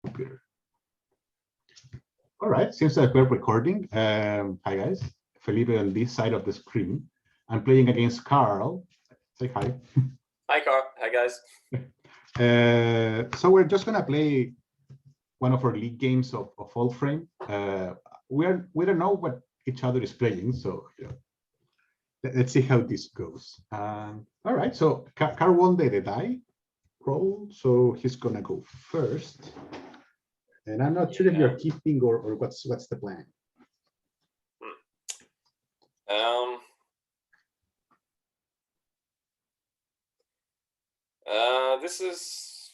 computer. All right, seems like we're recording. Hi guys, Felipe on this side of the screen. I'm playing against Karl. Say hi. Hi Karl. Hi guys. So we're just gonna play one of our league games of Old Frame. We don't know what each other is playing, so let's see how this goes. All right, so Karl won the die roll, so he's gonna go first. And I'm not sure if you're keeping or what's the plan. This is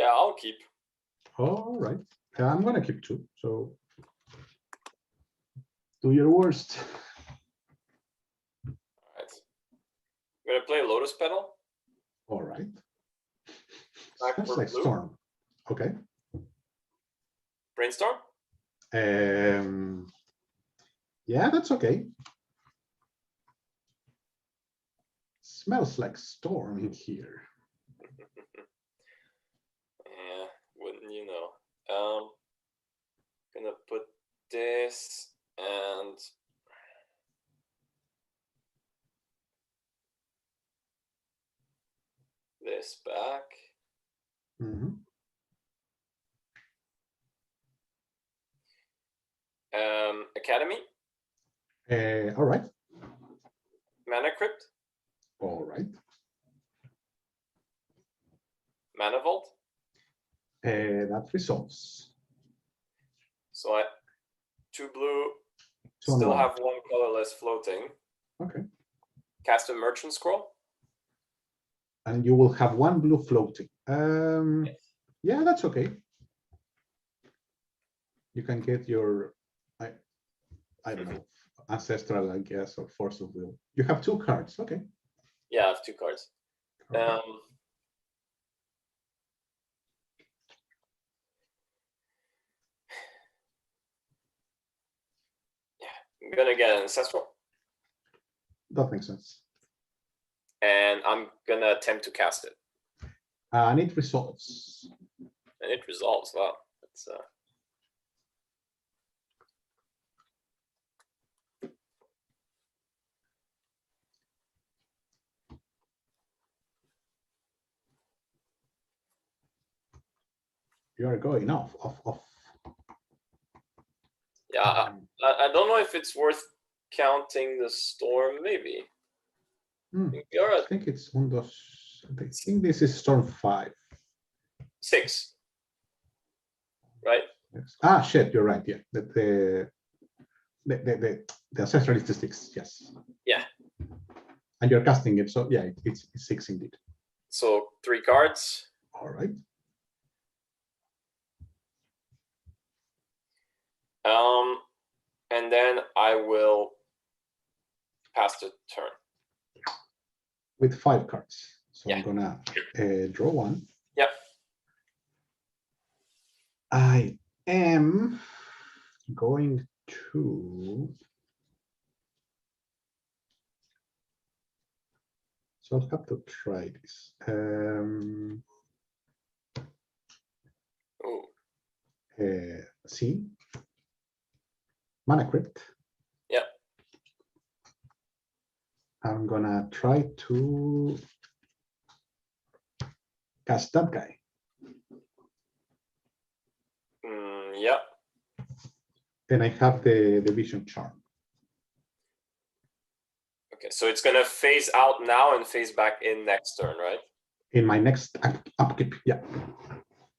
I'll keep. All right, I'm gonna keep too. So do your worst. All right, I'm gonna play Lotus Petal. All right. Sounds like blue. Storm. Okay. Brainstorm? Yeah, that's okay. Smells like storm in here. Yeah, wouldn't you know? Gonna put this and this back. Mm-hmm. Academy. All right. Mana Crypt. All right. Mana Vault. That resolves. So I 2 blue. Still have 1 colorless floating. Okay. Cast a Merchant Scroll. And you will have 1 blue floating. Yes. Yeah, that's okay. You can get your I don't know, ancestral, I guess, or force of will. You have 2 cards. Okay. Yeah, I have 2 cards. Okay. I'm gonna get an Ancestral. That makes sense. And I'm gonna attempt to cast it. And it resolves. And it resolves. Wow. That's You are going off. Yeah, I don't know if it's worth counting the storm. Maybe. I think it's one of those. I think this is storm 5. 6. Right. Yes. Ah, shit! You're right. Yeah, the ancestral is the 6. Yes. Yeah. And you're casting it, so yeah, it's 6 indeed. So 3 cards. All right. And then I will pass the turn. With 5 cards. So yeah. I'm gonna draw 1. Yep. I am going to. So I'll have to try this. See. Mana Crypt. Yeah. I'm gonna try to cast that guy. Yeah. And I have the Vision Charm. Okay, so it's gonna phase out now and phase back in next turn, right? In my next upkeep, yeah.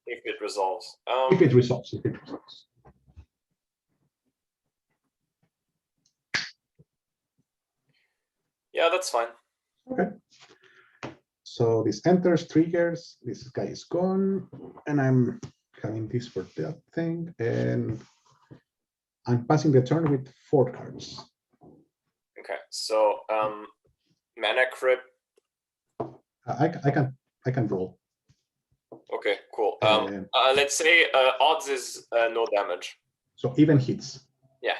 If it resolves. If it resolves. Yeah, that's fine. Okay. So this enters, triggers, this guy is gone, and I'm having this for that thing, and I'm passing the turn with 4 cards. Okay, so Mana Crypt. I can roll. Okay, cool. Let's say odds is no damage. So even hits. Yeah.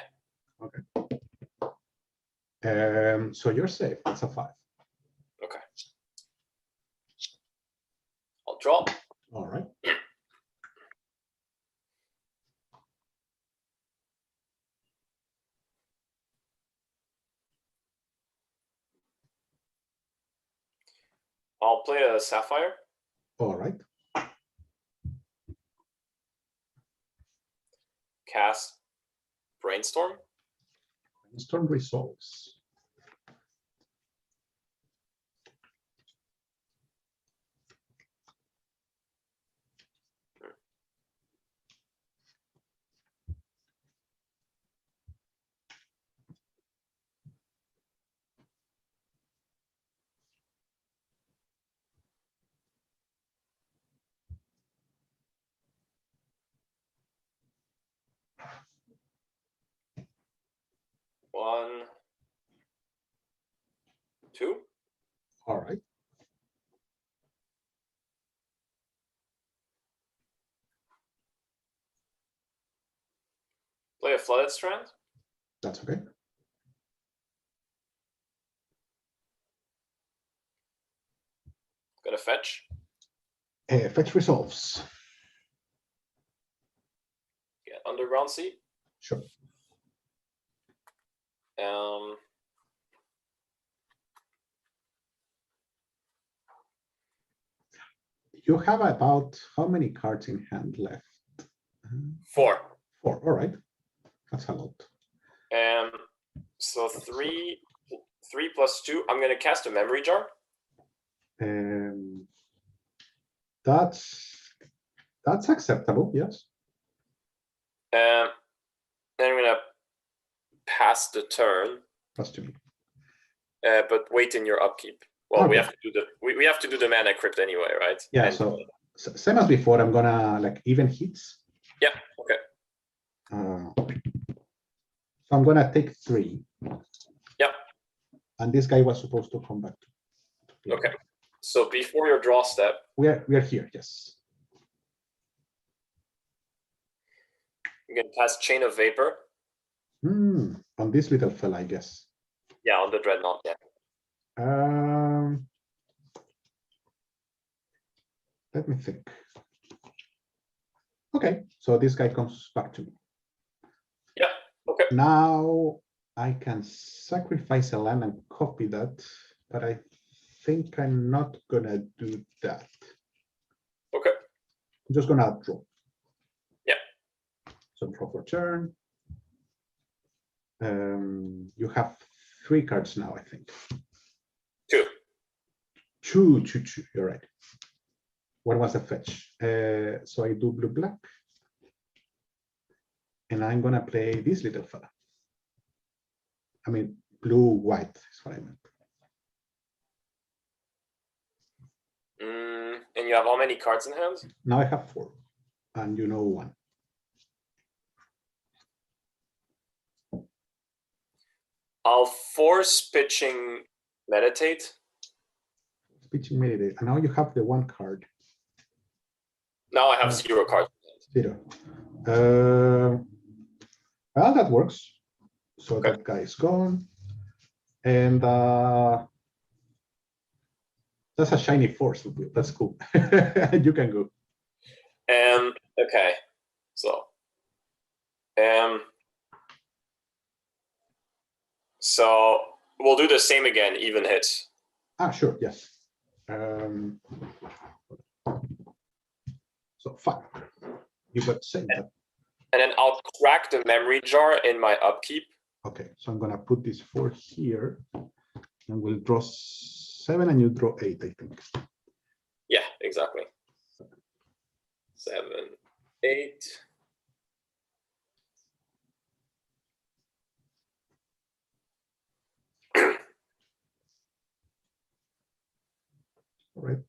Okay. So you're safe. It's a 5. Okay. I'll draw. All right. I'll play a Sapphire. All right. Cast Brainstorm. Brainstorm resolves. One, two. All right. Play a Flooded Strand. That's okay. Gonna fetch. Fetch resolves. Get Underground Sea. Sure. You have about how many cards in hand left? 4. 4. All right. That's a lot. So 3 plus 2. I'm gonna cast a Memory Jar. That's acceptable. Yes. Then I'm gonna pass the turn. That's to me. But wait in your upkeep. Well, Okay. we have to do the we have to do the mana crypt anyway, right? Yeah. And, So same as before. I'm gonna like even hits. yeah. Okay. So I'm gonna take 3. Yep. And this guy was supposed to come back. Okay. So before your draw step, We are here. Yes. you can cast Chain of Vapor. On this little fella, I guess. Yeah, on the Dreadnought. Yeah. Let me think. Okay, so this guy comes back to me. Yeah. Okay. Now I can sacrifice a land and copy that, but I think I'm not gonna do that. Okay. I'm just gonna draw. Yeah. So draw for turn. You have 3 cards now, I think. 2. 2. You're right. What was the fetch? So I do blue black, and I'm gonna play this little fella. I mean, blue white is what I meant. And you have how many cards in hand? Now I have 4, and you know 1. I'll force pitching Meditate. Pitching meditate, and now you have the 1 card. Now I have 0 cards. 0. Well, that works. So Okay. that guy is gone, and that's a shiny force. That's cool. You can go. Okay. So. So we'll do the same again, even hits. Sure, yes. So 5. You got same. And then I'll crack the Memory Jar in my upkeep. Okay, so I'm gonna put this 4 here, and we'll draw 7, and you draw 8, I think. Yeah, exactly. 7, 8. All right.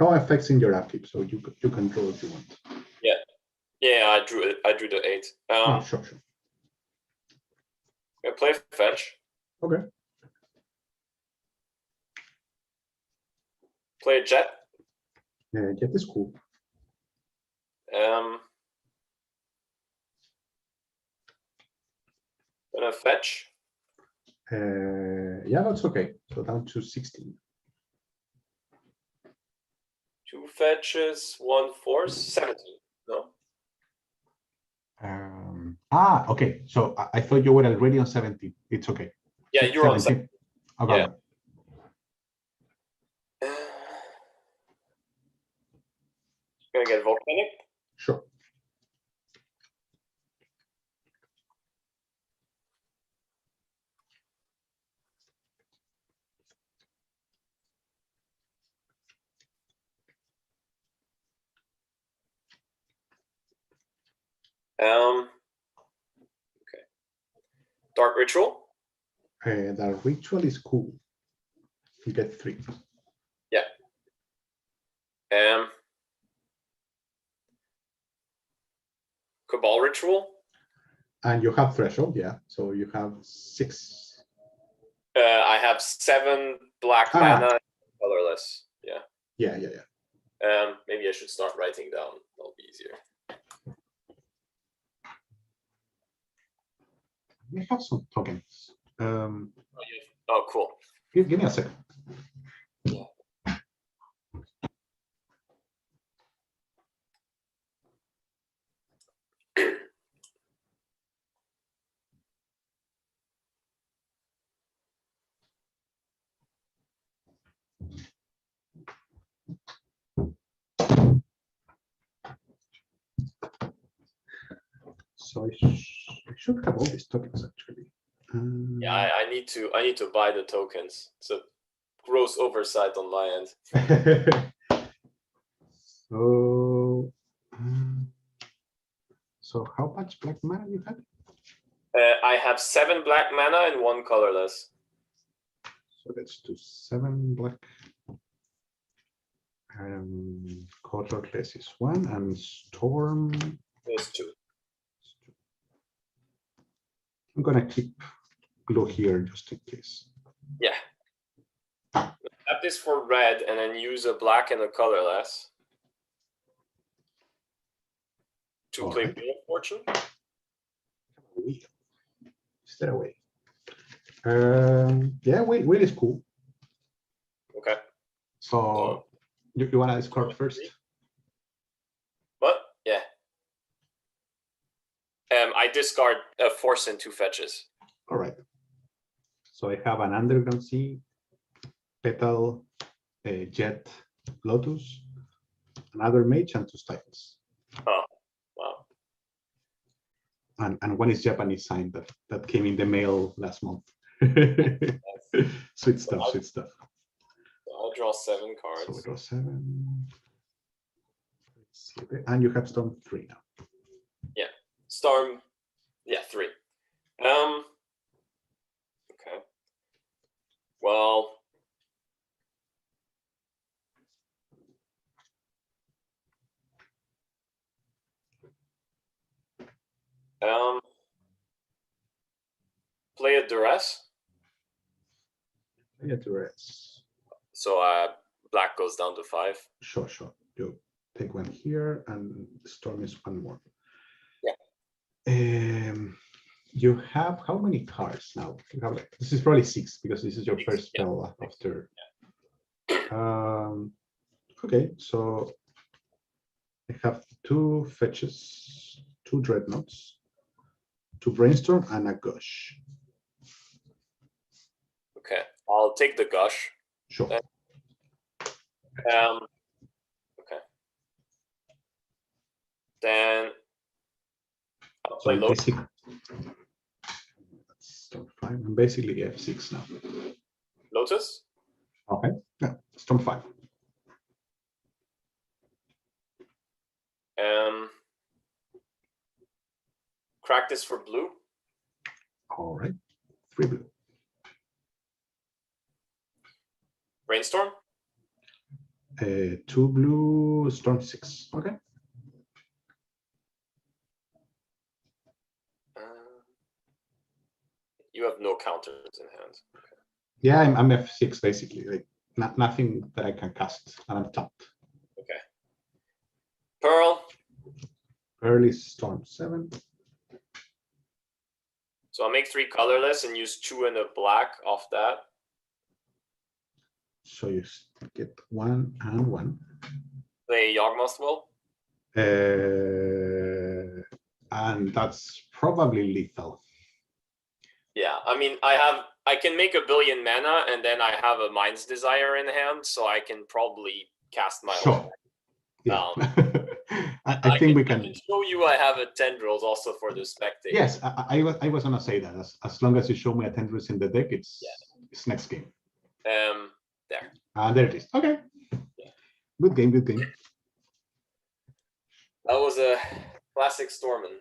No effects in your upkeep, so you can draw if you want. Yeah. Yeah, I drew it. I drew the 8. Sure. I play fetch. Okay. Play a jet. Jet is cool. Gonna fetch. Yeah, that's okay. So down to 16. 2 fetches, 1 force, 17. No. Okay. So I thought you were already on 17. It's okay. Yeah, you're on 17. Okay. Yeah. get volcanic? Sure. Okay. Dark Ritual? The ritual is cool. You get 3. Yeah. Cabal Ritual? And you have threshold, yeah. So you have 6. I have 7 black mana, colorless. Yeah. Yeah. Maybe I should start writing down. That'll be easier. We have some tokens. Oh, cool. Give me a second. Yeah. So I should have all these tokens actually. Yeah, I need to buy the tokens. It's a gross oversight on my end. So how much black mana you had? I have 7 black mana and 1 colorless. So let's do 7 black. Colorless is 1 and storm is 2. I'm gonna keep glue here just in case. Yeah. Tap this for red and then use a black and a colorless to play Wheel of Fortune. Is there a way? Yeah, wait is cool. Okay. So you wanna discard first? What? Yeah. I discard a force and 2 fetches. All right. So I have an Underground Sea, Petal, a Jet, Lotus, another Mage, and 2 Stifles. Oh, wow. And 1 is Japanese sign that came in the mail last month. Sweet stuff, sweet stuff. So I'll draw 7 cards. So we draw 7. And you have Storm 3 now. Yeah. Storm, yeah, 3. Okay. Well, play a duress. Play a duress. So black goes down to 5. Sure. You take 1 here, and Storm is 1 more. Yeah. You have how many cards now? You have this is probably 6 because this is your 6, first spell after. Yeah. Okay, so I have 2 fetches, 2 dreadnoughts, 2 brainstorm, and a gush. Okay, I'll take the gush. Sure. Okay. Then I'll play Lotus. Storm 5. I'm basically F6 now. Lotus? Okay. Yeah, Storm 5. Crack this for blue. All right. 3 blue. Brainstorm? 2 blue, Storm 6. Okay. You have no counters in hand. Okay. Yeah, I'm F6 basically. Like nothing that I can cast, and I'm tapped. Okay. Pearl. Pearl is Storm 7. So I'll make 3 colorless and use 2 and a black off that. So you get 1 and 1. Play Yawgmoth Will. And that's probably lethal. Yeah, I mean, I can make a billion mana, and then I have a Mind's Desire in hand, so I can probably cast my Sure. own. Yeah. I think we can. I can show you I have a tendrils also for the spectator. Yes, I was gonna say that as long as you show me a tendrils in the deck, it's next game. There. There it is. Okay. Yeah. Good game. Good game. That was a classic Stormin.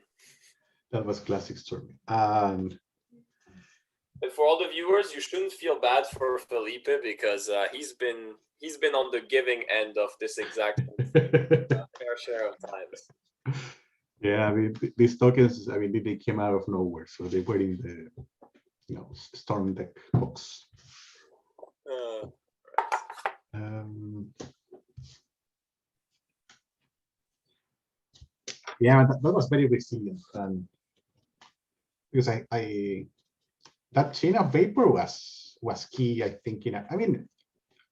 That was classic Stormy. And for all the viewers, you shouldn't feel bad for Felipe because he's been on the giving end of this exact fair share of times. Yeah, I mean these tokens, I mean they came out of nowhere, so they were in the Storm deck box. Yeah, that was very resilient, and because I that chain of vapor was key, I think. I mean,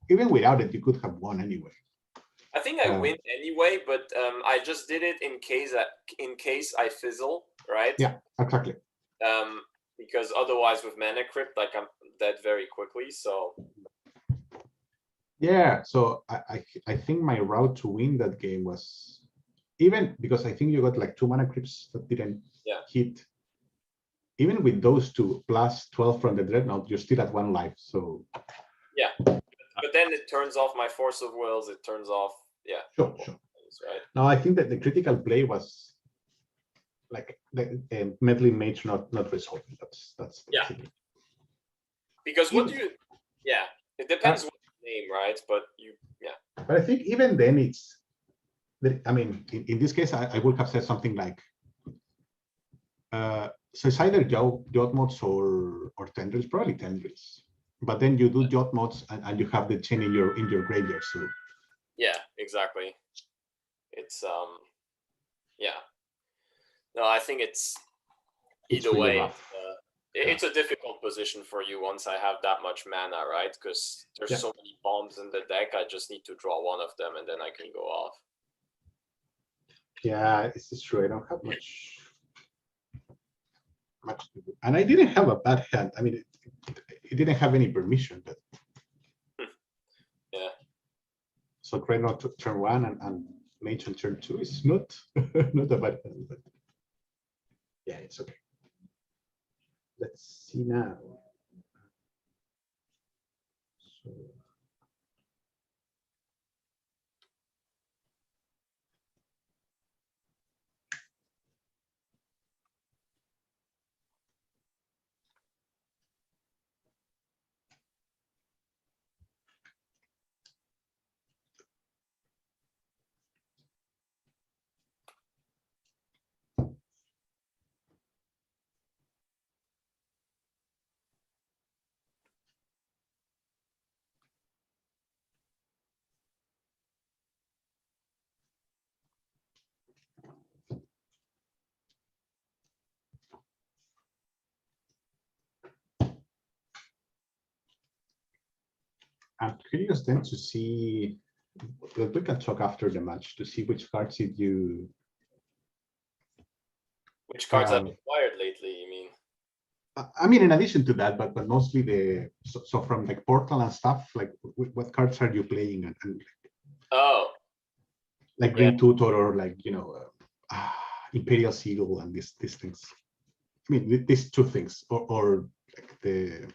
even without it, you could have won anyway. I think I win anyway, but I just did it in case I fizzle, right? Yeah, exactly. Because otherwise with Mana Crypt, like I'm dead very quickly. So yeah, so I think my route to win that game was even because I think you got like 2 Mana Crypts that didn't hit. Even with those 2 plus 12 from the Dreadnought, you're still at 1 life. So yeah, but then it turns off my Force of Wills. It turns off. Yeah. Sure. Right. No, I think that the critical play was like the meddling mage not resolving. That's yeah. Because what do you? Yeah, it depends what you name, right? But But I think even then it's. I mean, in this case, I would have said something like. So it's either Jot mods or tendrils, probably tendrils. But then you do Jot mods and you have the chain in your graveyard. So yeah, exactly. It's yeah. No, I think it's either really way. It's a difficult position for you once I have that much mana, right? Because there's so many bombs in the deck. I just need to draw one of them and then I can go off. Yeah, it's true. I don't have much to do. And I didn't have a bad hand. I mean, it didn't have any permission, but yeah. So Dreadnought to turn 1 and Mage on turn 2 is not not a bad hand, but yeah, it's okay. Let's see now. So I'm curious then to see. We can talk after the match to see which cards did you. Which cards I've acquired lately, you mean? I mean, in addition to that, but mostly the so from like Portal and stuff. Like, what cards are you playing? And like Green Tutor or like Imperial Seal and these things. I mean, these 2 things, or like the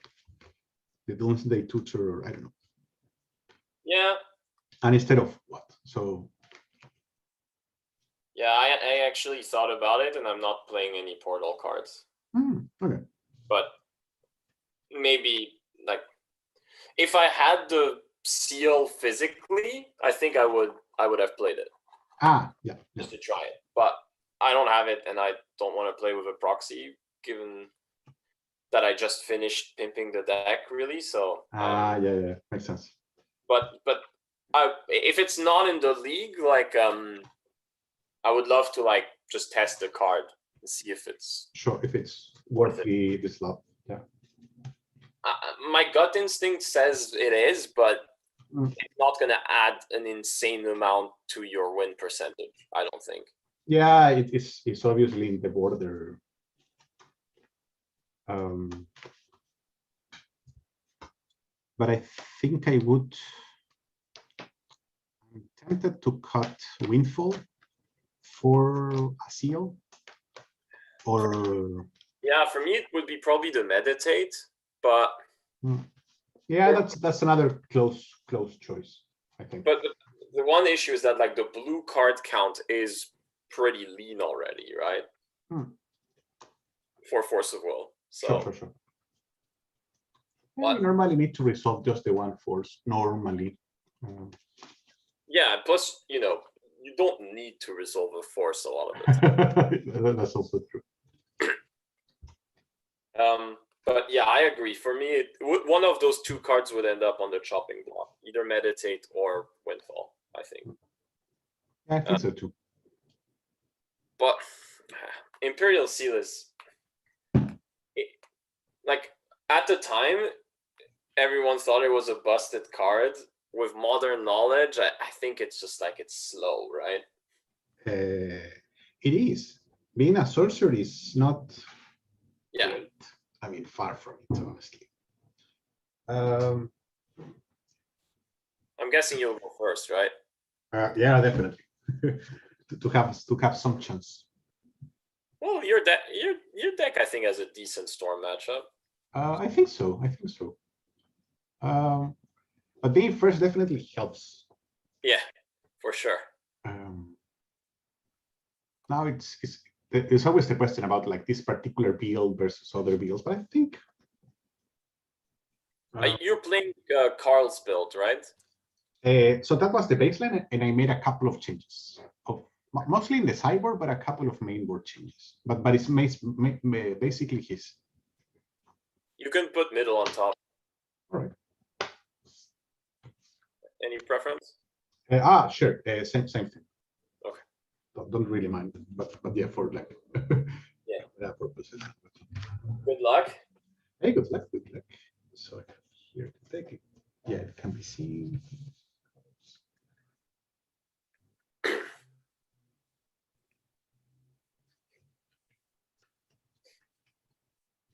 Doomsday Tutor, or I don't know. Yeah. And instead of what? So. Yeah, I actually thought about it, and I'm not playing any Portal cards. Okay. But maybe like if I had the seal physically, I think I would have played it. Yeah. Just to try it, but I don't have it, and I don't want to play with a proxy, given that I just finished pimping the deck, really. So. Yeah, makes sense. But if it's not in the league, like I would love to like just test the card and see if it's if it's worth the slot. Yeah. My gut instinct says it is, but it's not going to add an insane amount to your win percentage, I don't think. Yeah, it's obviously in the border. But I think I would. I'm tempted to cut Windfall for a seal? Or Yeah, for me it would be probably the meditate, but yeah, that's another close choice, I think. But the one issue is that like the blue card count is pretty lean already, right? For Force of Will. So Sure. Yeah, you normally need to resolve just the one force normally. Yeah, plus you don't need to resolve a force a lot of it. That's also true. But yeah, I agree. For me, one of those two cards would end up on the chopping block, either Meditate or Windfall, I think. Yeah, I think so too. But Imperial Seal is like at the time, everyone thought it was a busted card. With modern knowledge, I think it's just like it's slow, right? It is. Being a sorcerer is not. Yeah. Great. I mean, far from it, honestly. I'm guessing you'll go first, right? Yeah, definitely. to have some chance. Well, your deck, I think, has a decent Storm matchup. I think so. But being first definitely helps. Yeah, for sure. Now there's always the question about like this particular build versus other builds, but I think you're playing Karl's build, right? So that was the baseline, and I made a couple of changes, mostly in the sideboard, but a couple of mainboard changes. But it's basically his. You can put middle on top. All right. Any preference? Sure. Same thing. Okay. Don't really mind, but yeah, for like yeah that purposes. Good luck. Hey, good luck. So I have here to take it. Yeah, it can be seen.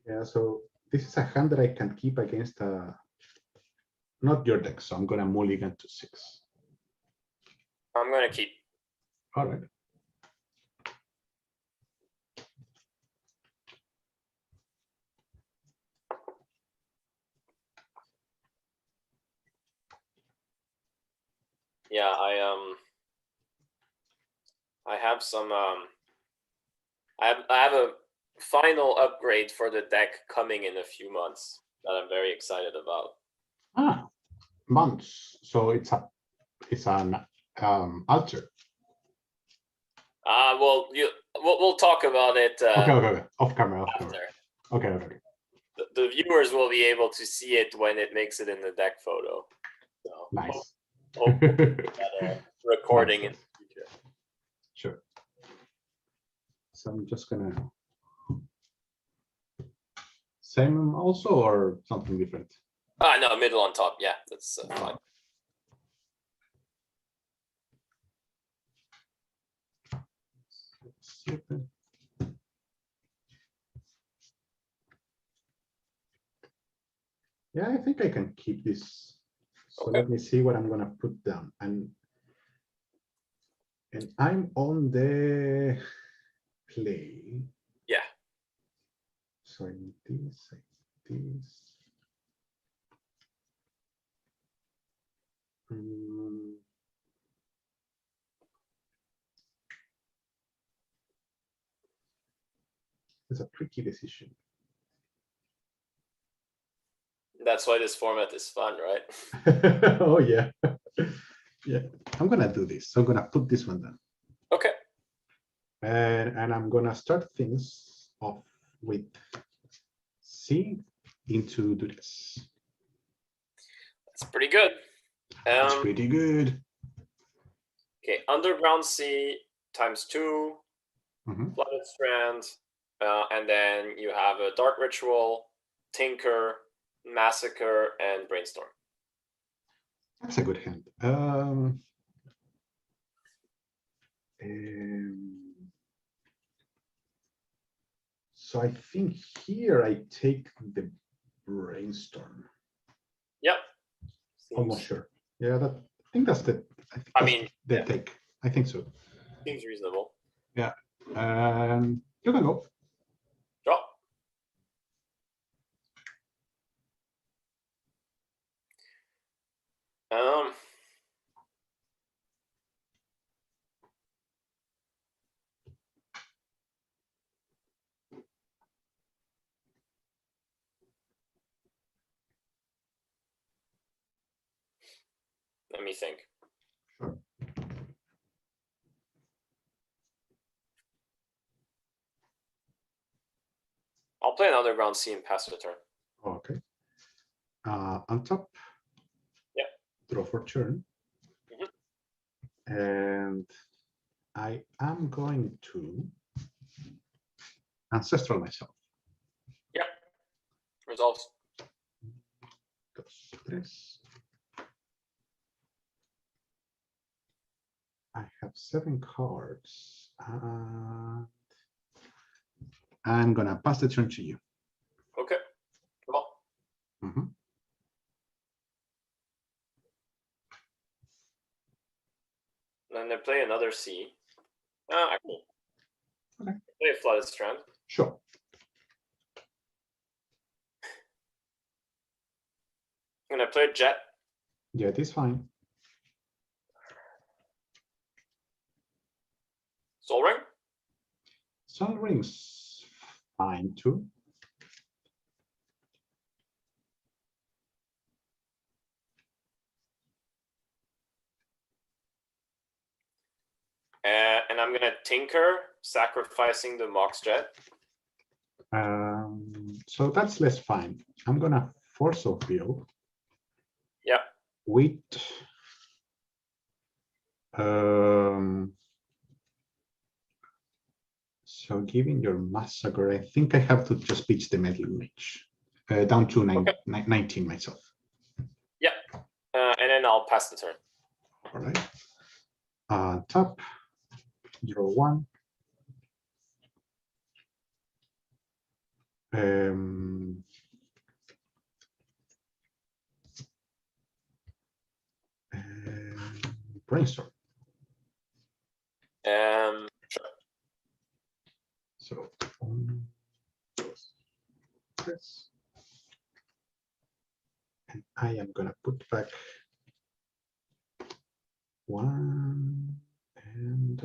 Yeah, so this is a hand that I can keep against not your deck, so I'm gonna mulligan to 6. I'm gonna keep. All right. Yeah, I have some I have a final upgrade for the deck coming in a few months that I'm very excited about. Months. So it's an alter. Well, we'll talk about it. Okay. Off camera. Okay. The viewers will be able to see it when it makes it in the deck photo. So nice. Recording in the future. Sure. So I'm just gonna same also or something different. No, middle on top. Yeah, that's fine. Yeah, I think I can keep this. So okay. Let me see what I'm gonna put down. And I'm on the play. Yeah. So I need this. It's a tricky decision. That's why this format is fun, right? Oh yeah. Yeah, I'm gonna do this. So I'm gonna put this one down. Okay. And I'm gonna start things off with C into this. That's pretty good. That's pretty good. Okay, Underground Sea ×2, Flooded Strand, and then you have a Dark Ritual, Tinker, Massacre, and Brainstorm. That's a good hand. So I think here I take the Brainstorm. Yep. Almost sure. Yeah, I think that's the. I mean, the take. I think so. Seems reasonable. Yeah. And you can go. Draw. Let me think. Sure. I'll play an underground sea and pass the turn. Okay. On top. Yeah. Draw for turn. And I am going to ancestral myself. Yeah. Resolves. Dos, tres. I have 7 cards. I'm gonna pass the turn to you. Okay. Draw. Then they play another sea. Actually. Okay. Play a flooded strand. Sure. I'm gonna play jet. Yeah, it is fine. Soul ring. Sun Ring's fine too. And I'm gonna tinker, sacrificing the Mox jet. So that's less fine. I'm gonna force of build. Yeah. With so giving your massacre, I think I have to just pitch the metal mage down to 19 myself. Yeah. And then I'll pass the turn. All right. Top, draw 1. Brainstorm. Sure. So this. And I am gonna put back 1 and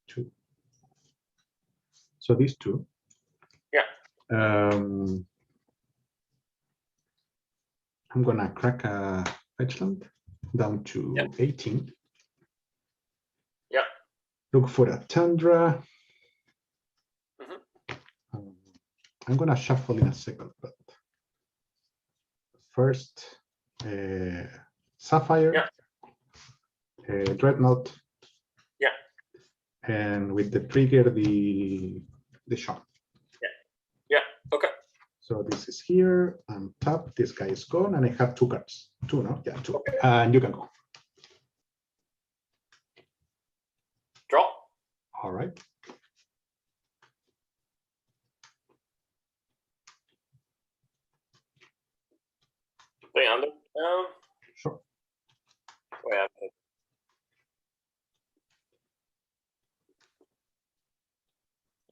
two. So these two. Yeah. I'm gonna crack a fetchland down to 18. Yeah. Look for a Tundra. I'm gonna shuffle in a second, but first Sapphire, Dreadnought, and with the trigger the shot. Yeah. Okay. So this is here. I'm top. This guy is gone, and I have 2 cards. 2, no? Yeah, 2. Okay. And you can go. Draw. All right. Play under. Sure. Wait,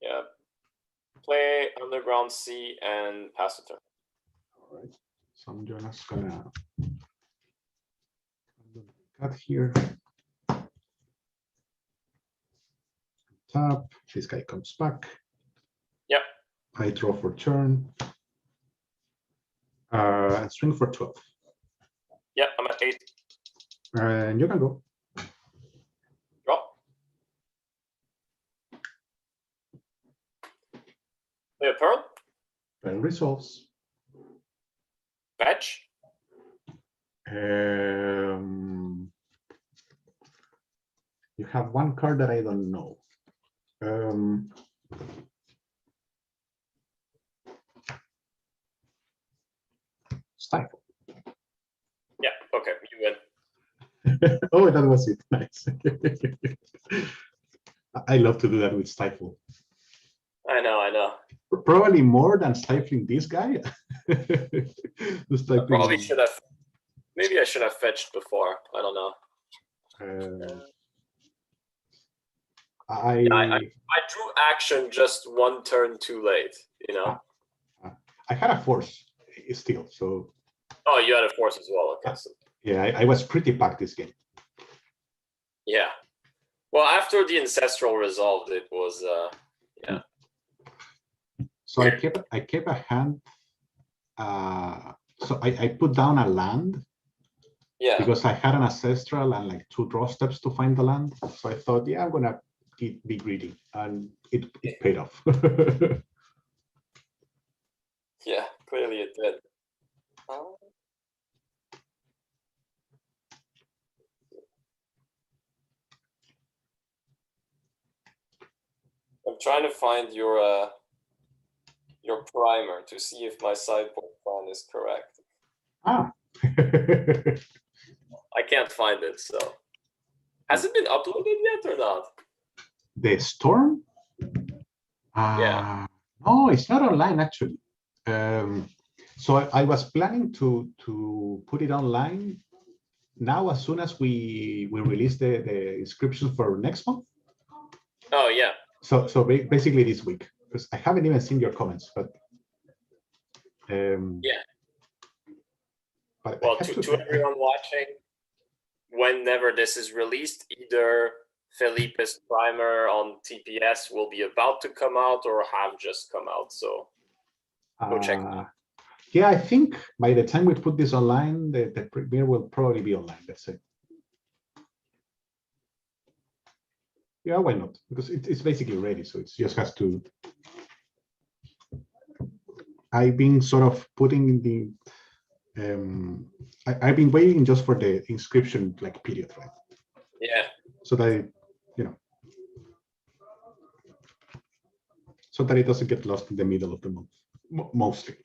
yeah. Play underground sea and pass the turn. All right. So I'm just gonna cut here. Tap. This guy comes back. Yep. I draw for turn. Swing for 12. Yeah, I'm at 8. And you can go. Draw. Play a pearl. Pearl resolves. Fetch. You have 1 card that I don't know. Stifle. Yeah, okay, you win. Oh, that was it. Nice. I love to do that with Stifle. I know. Probably more than stifling this guy. I probably should have. Maybe I should have fetched before. I don't know. I drew action just one turn too late. You know. I had a force still, so. Oh, you had a force as well. Okay. So. Yeah, I was pretty packed this game. Yeah. Well, after the ancestral resolved, it was yeah. So I kept a hand. So I put down a land. Yeah. Because I had an ancestral and like 2 draw steps to find the land. So I thought, yeah, I'm gonna be greedy, and it paid off. Yeah, clearly it did. I'm trying to find your primer to see if my sideboard plan is correct. Ah. I can't find it, so. Has it been uploaded yet or not? The Storm? Yeah. No, it's not online actually. So I was planning to put it online now as soon as we release the inscription for next month. Oh yeah. So basically this week, because I haven't even seen your comments, but yeah. But well, to everyone watching, whenever this is released, either Felipe's primer on TPS will be about to come out or have just come out. So go check it out. Yeah, I think by the time we put this online, the premiere will probably be online. Let's say. Yeah, why not? Because it's basically ready, so it just has to. I've been sort of putting the. I've been waiting just for the inscription like period, right? Yeah. So that so that it doesn't get lost in the middle of the month, mostly.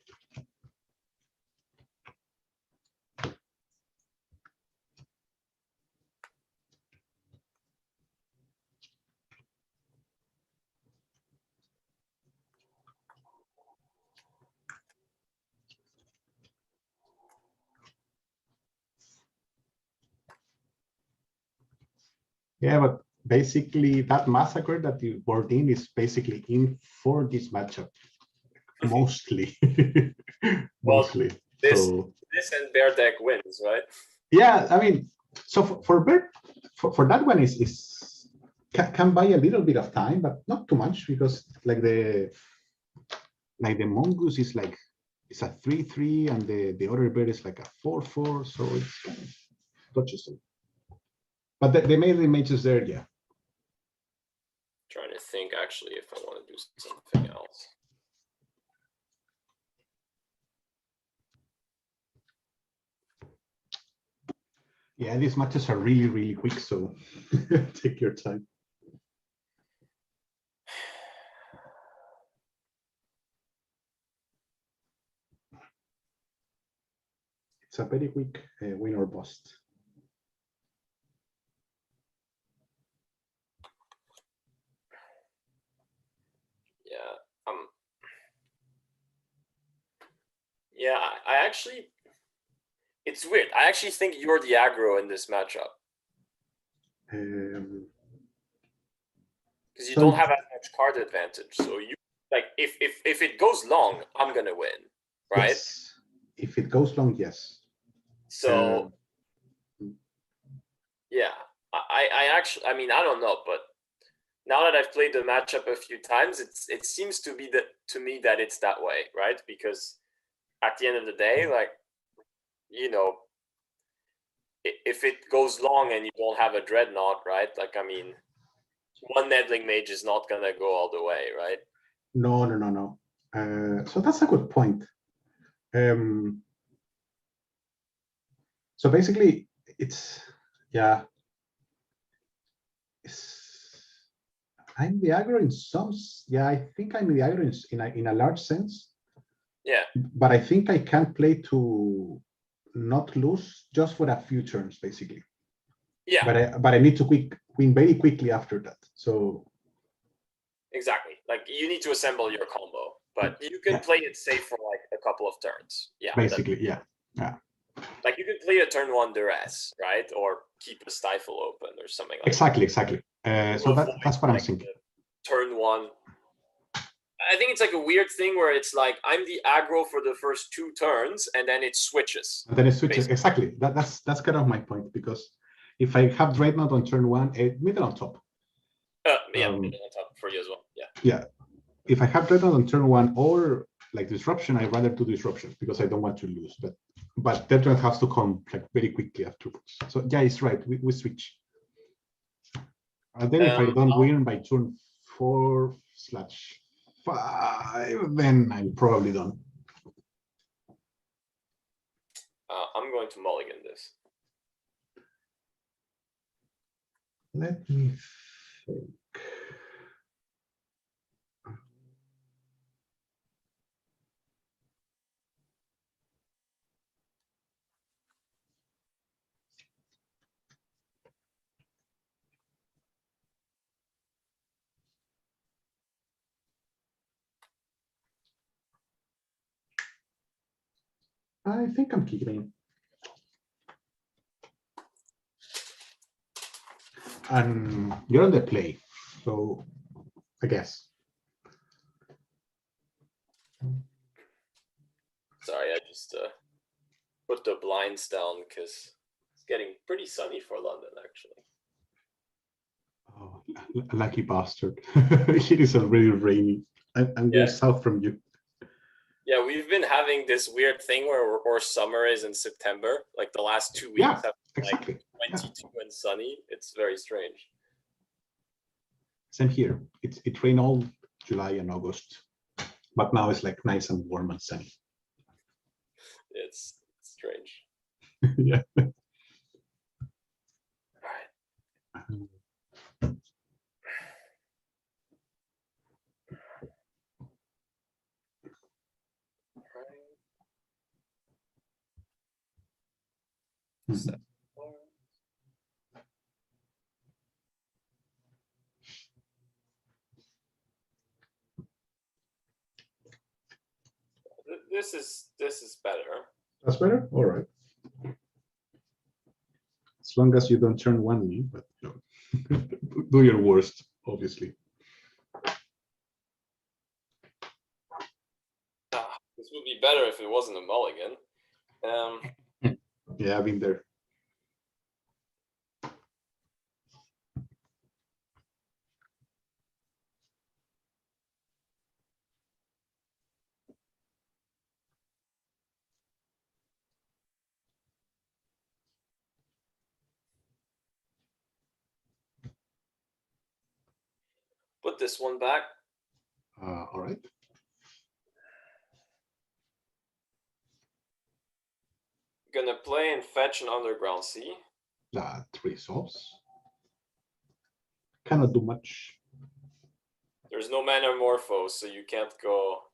Yeah, but basically that massacre that you brought in is basically in for this matchup, mostly. Mostly. Well, this and bear deck wins, right? Yeah, I mean, so for bear, for that one is can buy a little bit of time, but not too much, because like the mongoose is like it's a 3/3 and the other bear is like a 4/4, so it's kind of touching. But the main image is there, yeah. Trying to think actually if I want to do something else. Yeah, these matches are really, really quick, so take your time. It's a very quick win or bust. Yeah, I actually, it's weird. I actually think you're the aggro in this matchup. Because you don't have as much card advantage. So you like if it goes long, I'm gonna win, right? Yes. If it goes long, yes. So yeah, I actually, I mean, I don't know, but now that I've played the matchup a few times, it seems to be to me that it's that way, right? Because at the end of the day, like, you know, if it goes long and you don't have a Dreadnought, right? Like, I mean, one Meddling Mage is not gonna go all the way, right? No. So that's a good point. So basically, it's yeah. I'm the aggro in some. Yeah, I think I'm the aggro in a large sense. Yeah. But I think I can play to not lose just for a few turns, basically. Yeah. But I need to win very quickly after that. So exactly. Like you need to assemble your combo, but you can play it safe for like a couple of turns. Yeah, basically, yeah. like you can play a turn 1 duress, right, or keep a stifle open or something like Exactly. that. So that's what I'm thinking. Turn 1. I think it's like a weird thing where it's like I'm the aggro for the first 2 turns, and then it switches. And then it switches. Basically. Exactly. That's kind of my point, because if I have Dreadnought on turn 1, middle on top. Middle on top for you as well. Yeah. Yeah. If I have Dreadnought on turn 1 or like disruption, I'd rather do disruption because I don't want to lose. But Dreadnought has to come like very quickly afterwards. So yeah, it's right. We switch. And then if I don't win by turn 4/5, then I'm probably done. I'm going to mulligan this. Let me think. I think I'm keeping. And you're on the play, so I guess. Sorry, I just put the blinds down because it's getting pretty sunny for London, actually. Oh, lucky bastard. It is already rainy. I'm going south from you. Yeah, we've been having this weird thing where our summer is in September. Like the last 2 weeks have been exactly. like 22 and sunny. It's very strange. Same here. It rained all July and August, but now it's like nice and warm and sunny. It's strange. Yeah. All right. This is better. That's better? All right. As long as you don't turn 1 me, but you know, do your worst, obviously. This would be better if it wasn't a mulligan. Yeah, I've been there. Put this one back. All right. Gonna play and fetch an underground sea. That resolves. Cannot do much. There's no Manamorphose, so you can't go.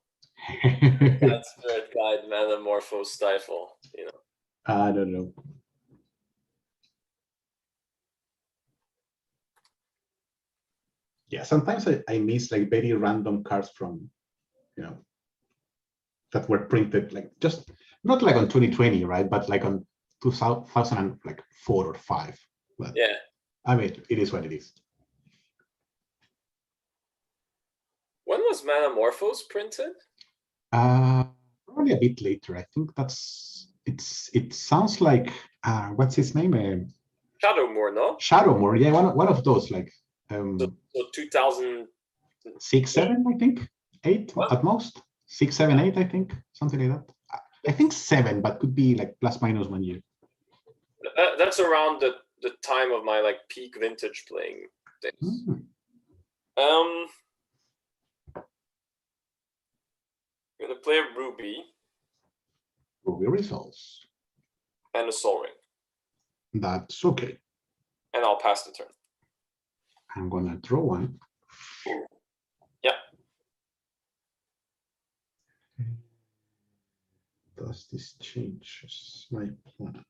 That's Spirit Guide, Manamorphose, Stifle. You know. I don't know. Yeah, sometimes I miss like very random cards from, you know, that were printed like just not like on 2020, right? But like on 2004 or 5. But yeah, I mean, it is what it is. When was Manamorphose printed? Probably a bit later. I think it sounds like what's his name? Shadowmoor, no? Shadowmoor, yeah, one of those like so 2006, 7, I think, 8 at most. 6, 7, 8, I think, something like that. I think 7, but could be like plus minus 1 year. That's around the time of my like peak vintage playing days. I'm gonna play a Ruby. Ruby results. And a Sol Ring. That's okay. And I'll pass the turn. I'm gonna draw one. Yeah. Does this change my plan?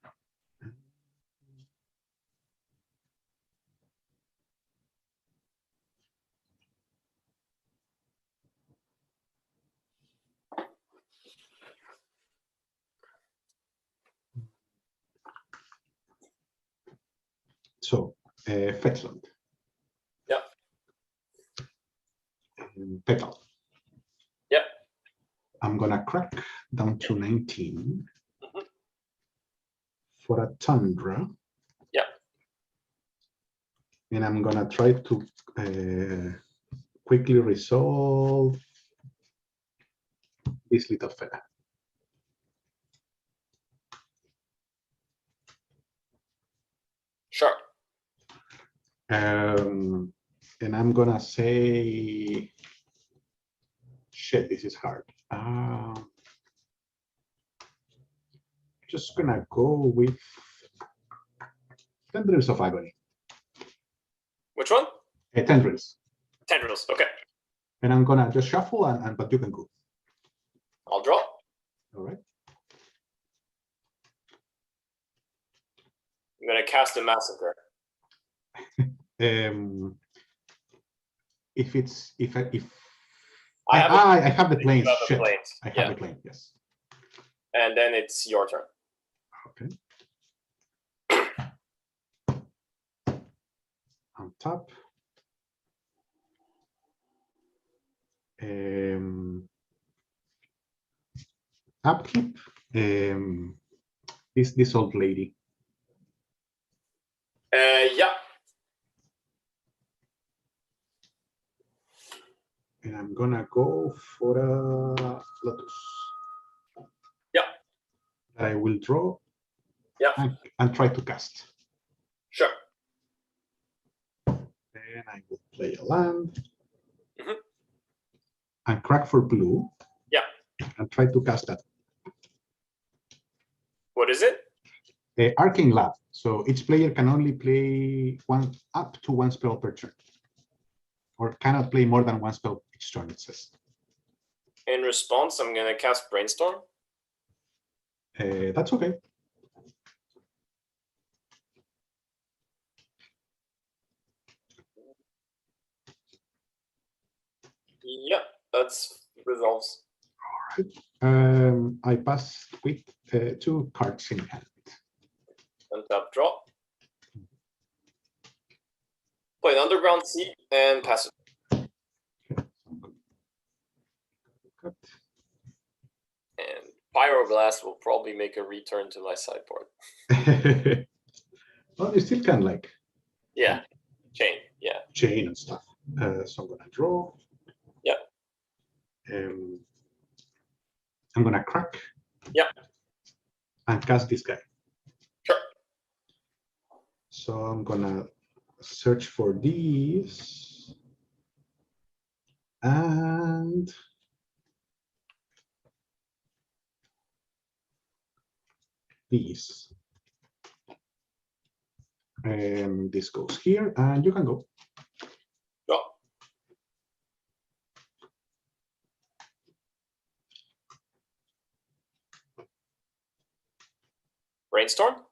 Fetchland. Yep. Petal. Yep. I'm gonna crack down to 19 Mhm. for a Tundra. Yep. And I'm gonna try to quickly resolve this little fella. Sure. And I'm gonna say, shit, this is hard. Just gonna go with Tendrils of Agony. Which one? Tendrils. Tendrils. Okay. And I'm gonna just shuffle and but you can go. I'll draw. All right. I'm gonna cast a Massacre. If I have the planes. Shit. Planes. I have the plane. Yes. And then it's your turn. Okay. On top. Upkeep. This old lady. Yeah. And I'm gonna go for a Lotus. Yeah. I will draw. Yeah. And try to cast. Sure. Then I will play a land. Mhm. And crack for blue. Yeah. And try to cast that. What is it? Arcane Lab. So each player can only play up to one spell per turn. Or cannot play more than one spell each turn, it says. In response, I'm gonna cast Brainstorm. That's okay. Yeah, that's resolves. All right. I pass with 2 cards in hand. Untap, draw. Play an Underground Sea and pass it. And Pyroblast will probably make a return to my sideboard. Well, you still can like. Yeah, chain. Yeah. Chain and stuff. So I'm gonna draw. Yeah. I'm gonna crack. Yeah. And cast this guy. Sure. So I'm gonna search for these. And these. And this goes here, and you can go. Draw. Brainstorm?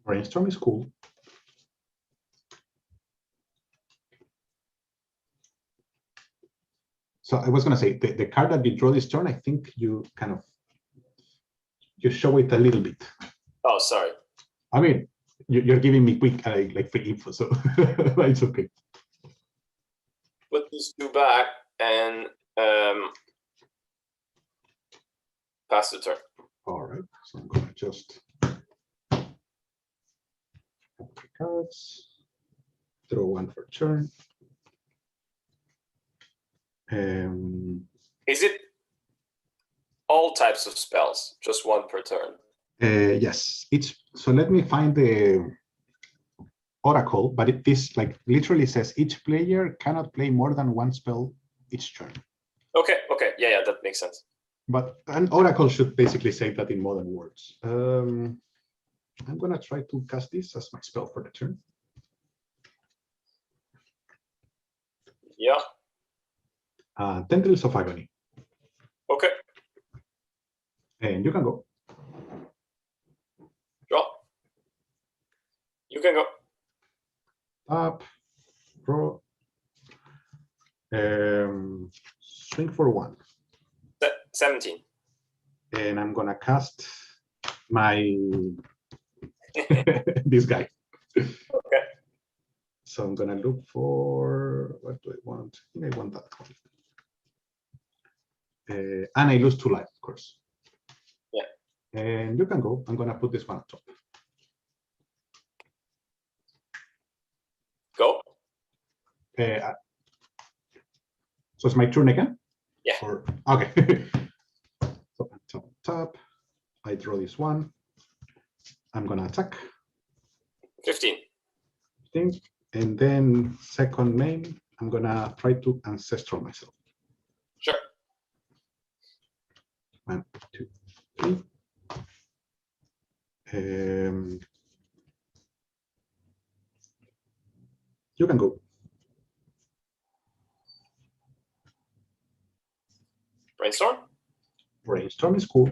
Brainstorm is cool. So I was going to say, the card that you draw this turn, I think you kind of, you show it a little bit. Oh, sorry. I mean, you're giving me quick, like free info, so it's okay. Put these 2 back and pass the turn. All right, so I'm going to just cards, throw 1 for turn. Is it all types of spells, just 1 per turn? Yes, so let me find the Oracle, but this like literally says each player cannot play more than 1 spell each turn. Okay, yeah, that makes sense. But an Oracle should basically say that in modern words. I'm gonna try to cast this as my spell for the turn. Yeah. Tendrils of Agony. Okay. And you can go. Draw. You can go. Up, draw. Swing for 1. 17. And I'm gonna cast my this guy. Okay. So I'm gonna look for, what do I want? I think I want that one. And I lose 2 life, of course. Yeah. And you can go. I'm gonna put this one on top. Go. So it's my turn again? Yeah. Or, okay. So top, I draw this one. I'm gonna attack. 15. And then second main, I'm gonna try to ancestral myself. Sure. 1, 2, 3. You can go. Brainstorm. Brainstorm is cool.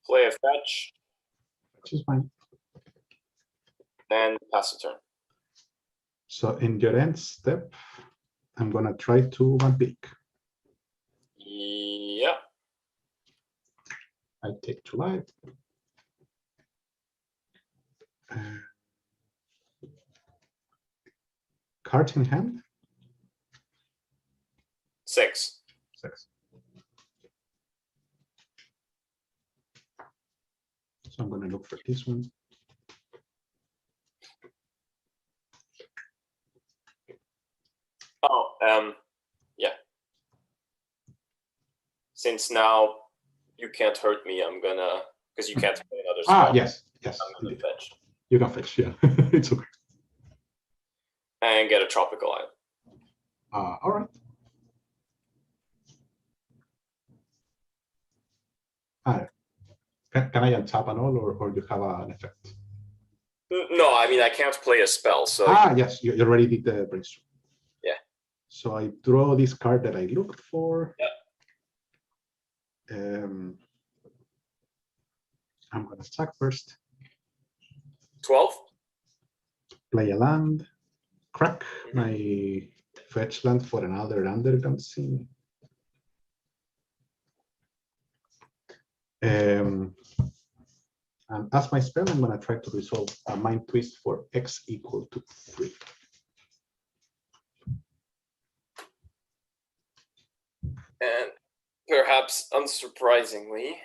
Play a fetch. Which is fine. And pass the turn. So in your end step, I'm gonna try to one pick. Yeah. I take 2 life. Cards in hand? 6. 6. So I'm gonna look for this one. Oh, yeah. Since now you can't hurt me, I'm gonna, because you can't play another spell. Yes. I'm gonna fetch. You can fetch, yeah. It's okay. And get a tropical island. All right. Can I untap and all, or you have an effect? No, I mean, I can't play a spell, so. Yes, you already did the brainstorm. Yeah. So I draw this card that I looked for. Yeah. I'm gonna attack first. 12. Play a land. Crack my fetch land for another underground scene. And as my spell, I'm gonna try to resolve a mind twist for x equal to 3. And perhaps unsurprisingly,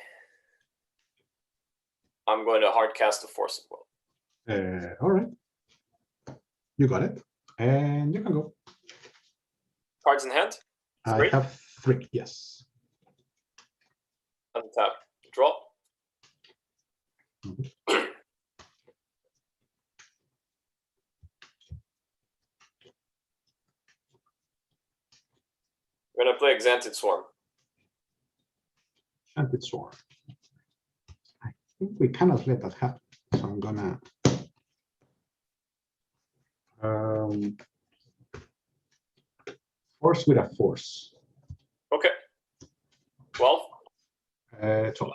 I'm going to hard cast the Force of Will. All right. You got it. And you can go. Cards in hand? 3? I have 3, yes. Untap. Draw. We're going to play Exanted Swarm. Exanted Swarm. I think we cannot let that happen. So I'm gonna force with a force. Okay. 12. 12.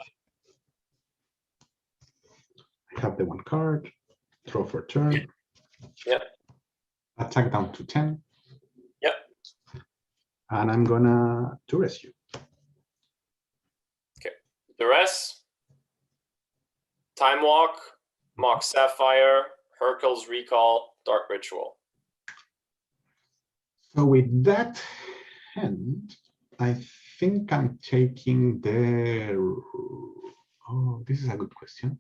I have the 1 card. Draw for turn. Yep. Attack down to 10. Yep. And I'm gonna Duress you. Okay. Duress. Time Walk. Mock Sapphire. Hercules Recall. Dark Ritual. So with that hand, I think I'm taking the. Oh, this is a good question.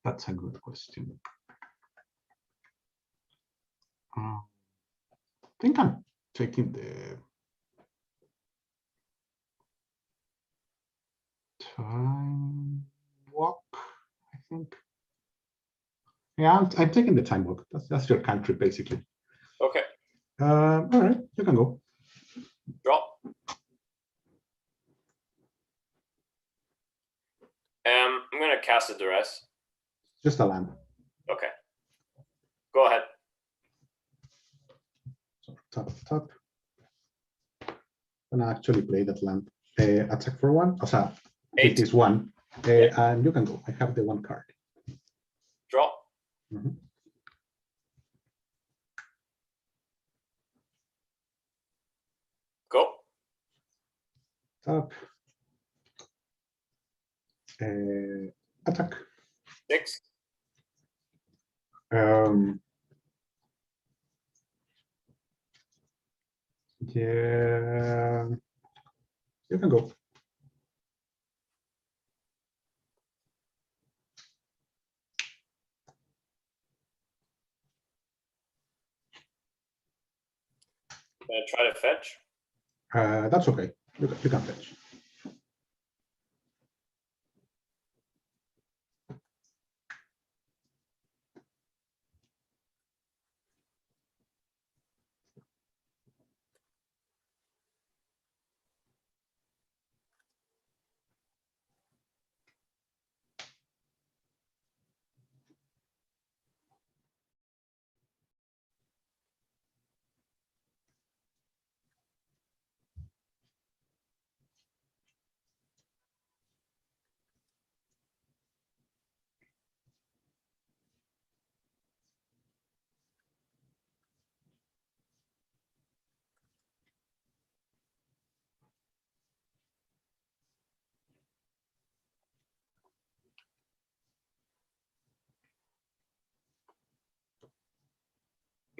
That's a good question. I think I'm taking the Time Walk, I think. Yeah, I'm taking the time book. That's your country, basically. Okay. All right, you can go. Draw. I'm gonna cast a duress. Just a land. Okay. Go ahead. So top. I'm gonna actually play that land. Attack for 1. Also, it is 1. And you can go. I have the 1 card. Draw. Mm-hmm. Go. Top. Attack. 6. Yeah, you can go. Gonna try to fetch. That's okay. You can fetch.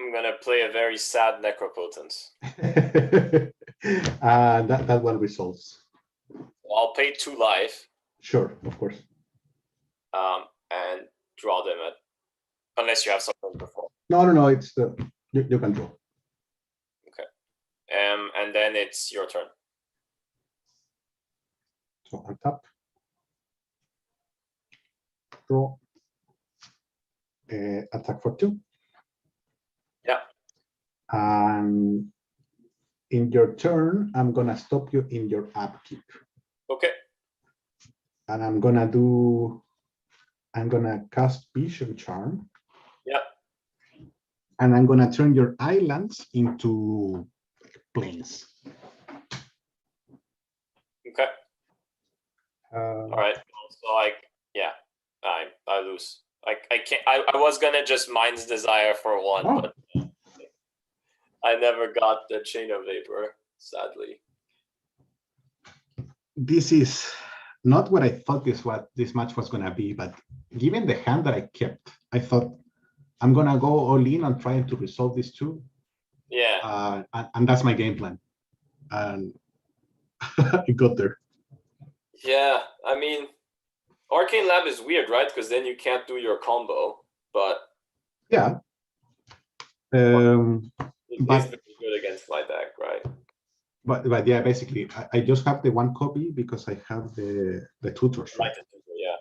I'm gonna play a very sad Necropotence. That one resolves. I'll pay 2 life. Sure, of course. And draw them at, unless you have something before. No. It's the you can draw. Okay. And then it's your turn. So on top. Draw. Attack for 2. Yeah. And in your turn, I'm gonna stop you in your upkeep. Okay. And I'm gonna cast Vision Charm. Yeah. And I'm gonna turn your islands into plains. Okay. All right. So I lose. I can't. I was gonna just Mind's Desire for 1, but I never got the Chain of Vapor, sadly. This is not what I thought this match was gonna be, but given the hand that I kept, I thought I'm gonna go all in on trying to resolve this too. Yeah. And that's my game plan. And it got there. Yeah, I mean, Arcane Lab is weird, right? Because then you can't do your combo, but yeah. It but, is very good against my deck, right? But yeah, basically, I just have the 1 copy because I have the tutors, right? Yeah.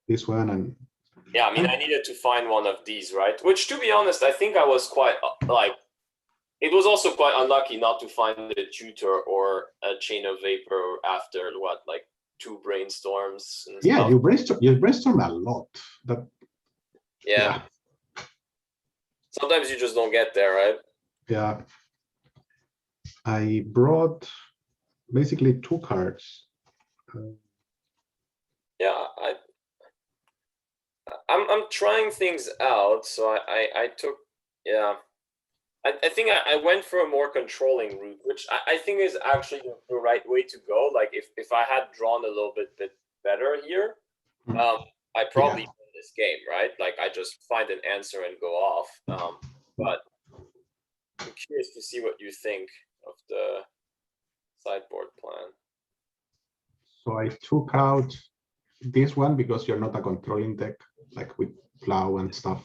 This one and yeah, I mean, I needed to find one of these, right? Which, to be honest, I think I was quite it was also quite unlucky not to find a tutor or a Chain of Vapor after 2 brainstorms. And yeah, stuff. you brainstorm a lot. But yeah. Sometimes you just don't get there, right? Yeah. I brought basically 2 cards. Yeah, I'm trying things out, so I took I think I went for a more controlling route, which I think is actually the right way to go. Like if I had drawn a little bit better here, I probably win this game, right? Like I just find an answer and go off. But I'm curious to see what you think of the sideboard plan. So I took out this one because you're not a controlling deck, like with Plow and stuff,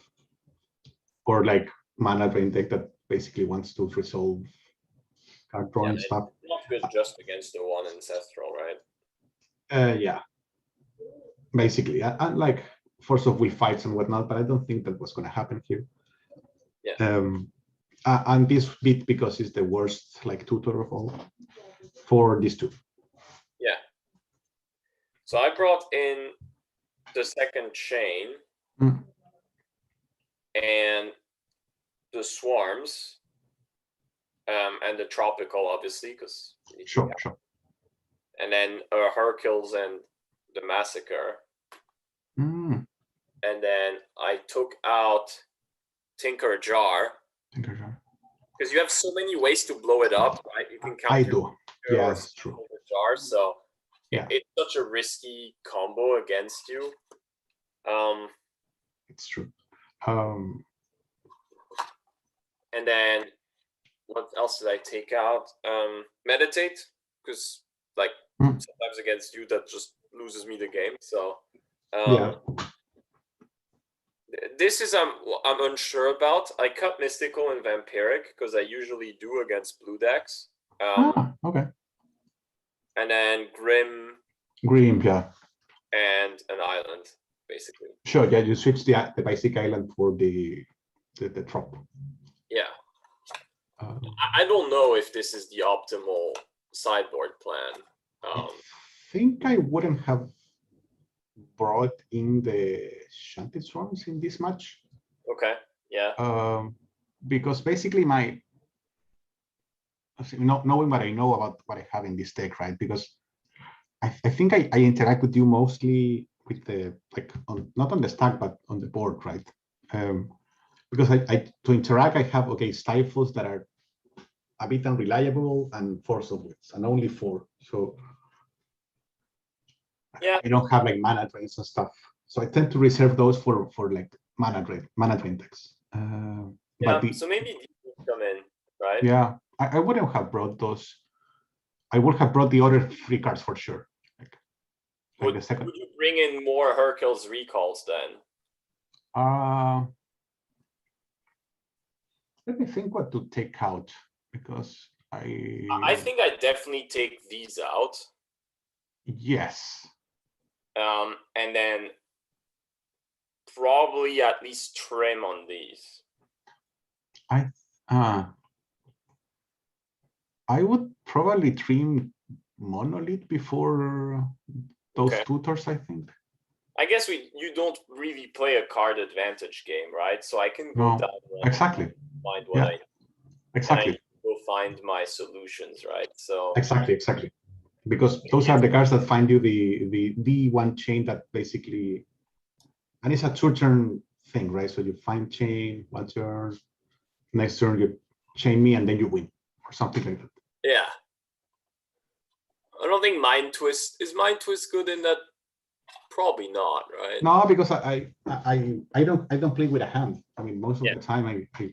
or like mana drain deck that basically wants to resolve card drawing stuff. It's not good just against the 1 ancestral, right? Yeah, basically, and like Force of Will fights and whatnot, but I don't think that was going to happen here. Yeah. And this bit because it's the worst like tutor of all for these two. Yeah. So I brought in the second chain and the swarms, and the tropical, obviously, because Sure. And then Hercules and the massacre. And then I took out Tinker Jar. Because you have so many ways to blow it up, right? You can counter. I do. Yeah, that's true. Jar, so yeah, it's such a risky combo against you. It's true. And then what else did I take out? Meditate, because like sometimes against you that just loses me the game. So yeah. This is I'm unsure about. I cut Mystical and Vampiric because I usually do against blue decks. Okay. And then Grim, yeah. And an island, basically. Sure, yeah, you switch the basic island for the trop. Yeah. I don't know if this is the optimal sideboard plan. I think I wouldn't have brought in the Shanty Swarms in this match. Okay, yeah. Because basically knowing what I know about what I have in this deck, right? Because I think I interact with you mostly with the not on the stack but on the board, right? Because to interact I have stifles that are a bit unreliable and Force of Wills, and only 4. So yeah, I don't have like mana drains and stuff. So I tend to reserve those for like mana drain decks. So maybe these would come in, right? Yeah, I wouldn't have brought those. I would have brought the other 3 cards for sure. Would you bring in more Hercules recalls then? Let me think what to take out, because I think I definitely take these out. Yes. And then probably at least trim on these. I would probably trim Monolith before those tutors, I think. I guess you don't really play a card advantage game, right? So I can go down exactly. Find what I need. Exactly. And I go find my solutions, right? So exactly. Because those are the cards that find you the one chain that basically, and it's a 2-turn thing, right? So you find chain, 1 turn, next turn you chain me, and then you win, or something like that. Yeah. I don't think Mind Twist is Mind Twist good in that. Probably not, right? No, because I don't play with a hand. I mean, most of the time I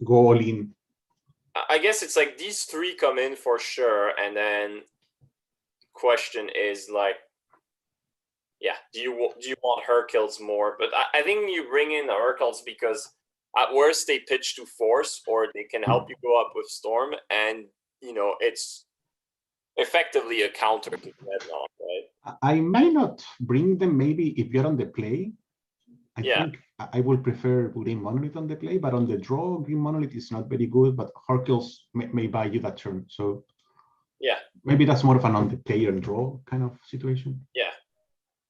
go all in. I guess it's like these 3 come in for sure, and then question is like, yeah, do you want Hercules more? But I think you bring in the Hercules because at worst they pitch to Force, or they can help you go up with Storm, and it's effectively a counter to Dreadnought, right? I might not bring them maybe if you're on the play. I think I would prefer Green Monolith on the play, but on the draw, Green Monolith is not very good, but Hercules may buy you that turn. So yeah, maybe that's more of an on the play and draw kind of situation. Yeah.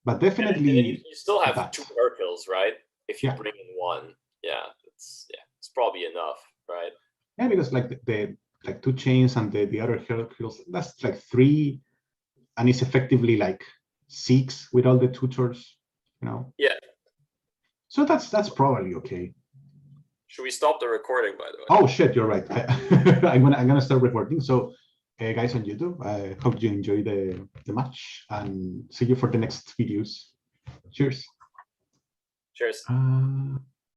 But definitely you still have 2 Hercules, right? If you bring in 1. Yeah, it's probably enough, right? Yeah, because like the 2 chains and the other Hercules, that's like 3, and it's effectively like 6 with all the tutors, Yeah. So that's probably okay. Should we stop the recording, by the way? Oh shit, you're right. I'm gonna start recording. So guys on YouTube, I hope you enjoy the match, and see you for the next videos. Cheers. Cheers.